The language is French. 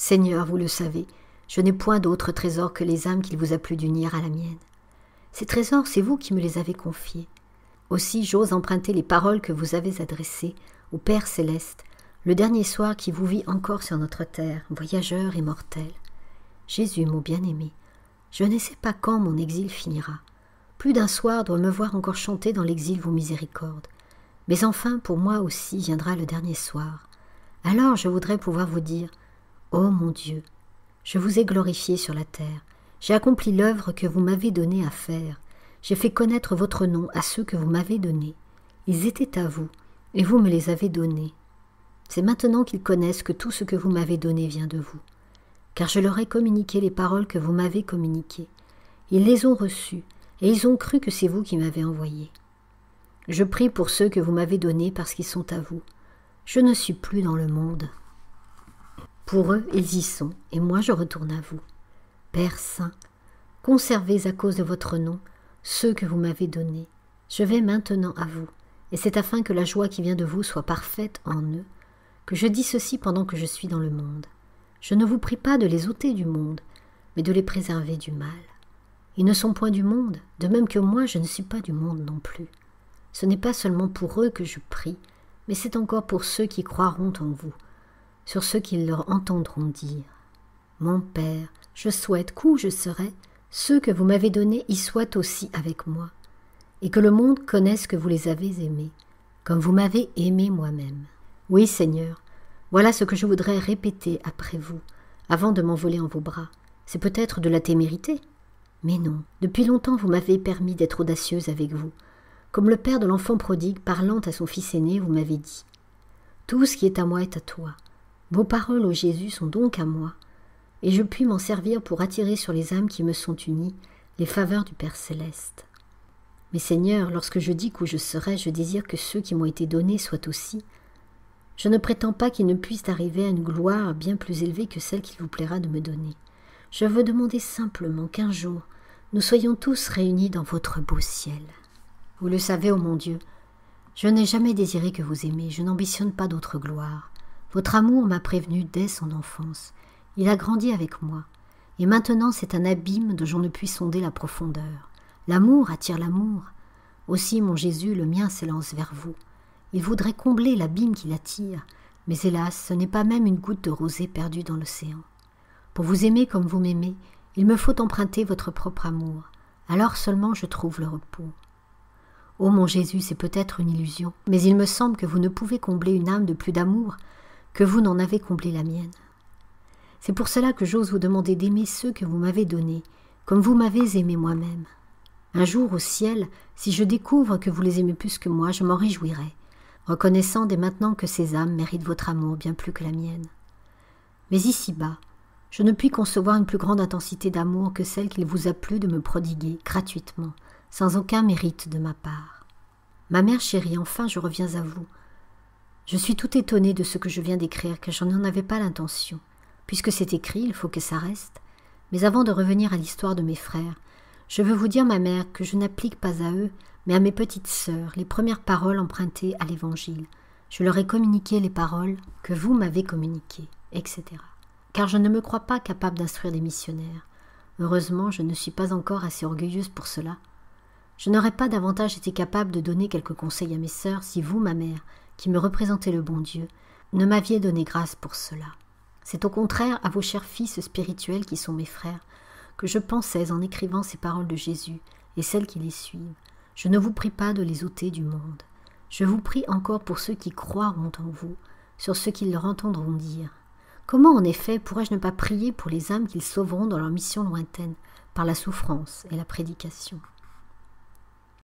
Seigneur, vous le savez, je n'ai point d'autre trésor que les âmes qu'il vous a plu d'unir à la mienne. Ces trésors, c'est vous qui me les avez confiés. Aussi j'ose emprunter les paroles que vous avez adressées au Père céleste, le dernier soir qui vous vit encore sur notre terre, voyageur et mortel. Jésus, mon bien-aimé, je ne sais pas quand mon exil finira. Plus d'un soir doit me voir encore chanter dans l'exil vos miséricordes. Mais enfin, pour moi aussi viendra le dernier soir. Alors je voudrais pouvoir vous dire, ô mon Dieu, je vous ai glorifié sur la terre, j'ai accompli l'œuvre que vous m'avez donnée à faire, j'ai fait connaître votre nom à ceux que vous m'avez donnés. Ils étaient à vous, et vous me les avez donnés. C'est maintenant qu'ils connaissent que tout ce que vous m'avez donné vient de vous. Car je leur ai communiqué les paroles que vous m'avez communiquées. Ils les ont reçues, et ils ont cru que c'est vous qui m'avez envoyé. Je prie pour ceux que vous m'avez donnés parce qu'ils sont à vous. Je ne suis plus dans le monde. Pour eux, ils y sont, et moi je retourne à vous. Père Saint, conservez à cause de votre nom ceux que vous m'avez donnés. Je vais maintenant à vous, et c'est afin que la joie qui vient de vous soit parfaite en eux, que je dis ceci pendant que je suis dans le monde. Je ne vous prie pas de les ôter du monde, mais de les préserver du mal. Ils ne sont point du monde, de même que moi je ne suis pas du monde non plus. Ce n'est pas seulement pour eux que je prie, mais c'est encore pour ceux qui croiront en vous, sur ceux qui leur entendront dire. Mon Père, je souhaite qu'où je serai, ceux que vous m'avez donnés y soient aussi avec moi, et que le monde connaisse que vous les avez aimés, comme vous m'avez aimé moi-même. Oui, Seigneur, voilà ce que je voudrais répéter après vous, avant de m'envoler en vos bras. C'est peut-être de la témérité, mais non, depuis longtemps vous m'avez permis d'être audacieuse avec vous. Comme le père de l'enfant prodigue parlant à son fils aîné, vous m'avez dit « Tout ce qui est à moi est à toi. Vos paroles, ô Jésus, sont donc à moi, et je puis m'en servir pour attirer sur les âmes qui me sont unies les faveurs du Père céleste. Mais Seigneur, lorsque je dis qu'où je serai, je désire que ceux qui m'ont été donnés soient aussi. Je ne prétends pas qu'ils ne puissent arriver à une gloire bien plus élevée que celle qu'il vous plaira de me donner. Je veux demander simplement qu'un jour, nous soyons tous réunis dans votre beau ciel. Vous le savez, ô mon Dieu, je n'ai jamais désiré que vous aimiez, je n'ambitionne pas d'autre gloire. Votre amour m'a prévenu dès son enfance. Il a grandi avec moi, et maintenant c'est un abîme dont je ne puis sonder la profondeur. L'amour attire l'amour. Aussi, mon Jésus, le mien s'élance vers vous. Il voudrait combler l'abîme qui l'attire, mais hélas, ce n'est pas même une goutte de rosée perdue dans l'océan. Pour vous aimer comme vous m'aimez, il me faut emprunter votre propre amour. Alors seulement je trouve le repos. Ô mon Jésus, c'est peut-être une illusion, mais il me semble que vous ne pouvez combler une âme de plus d'amour que vous n'en avez comblé la mienne. C'est pour cela que j'ose vous demander d'aimer ceux que vous m'avez donnés, comme vous m'avez aimé moi-même. Un jour au ciel, si je découvre que vous les aimez plus que moi, je m'en réjouirai, reconnaissant dès maintenant que ces âmes méritent votre amour bien plus que la mienne. Mais ici-bas, je ne puis concevoir une plus grande intensité d'amour que celle qu'il vous a plu de me prodiguer gratuitement, sans aucun mérite de ma part. Ma mère chérie, enfin je reviens à vous. Je suis tout étonnée de ce que je viens d'écrire, car je n'en avais pas l'intention. Puisque c'est écrit, il faut que ça reste. Mais avant de revenir à l'histoire de mes frères, je veux vous dire, ma mère, que je n'applique pas à eux, mais à mes petites sœurs, les premières paroles empruntées à l'Évangile. Je leur ai communiqué les paroles que vous m'avez communiquées, etc. Car je ne me crois pas capable d'instruire des missionnaires. Heureusement, je ne suis pas encore assez orgueilleuse pour cela. Je n'aurais pas davantage été capable de donner quelques conseils à mes sœurs si vous, ma mère, qui me représentez le bon Dieu, ne m'aviez donné grâce pour cela. C'est au contraire à vos chers fils spirituels qui sont mes frères que je pensais en écrivant ces paroles de Jésus et celles qui les suivent. Je ne vous prie pas de les ôter du monde. Je vous prie encore pour ceux qui croiront en vous, sur ce qu'ils leur entendront dire. Comment en effet pourrais-je ne pas prier pour les âmes qu'ils sauveront dans leur mission lointaine, par la souffrance et la prédication ?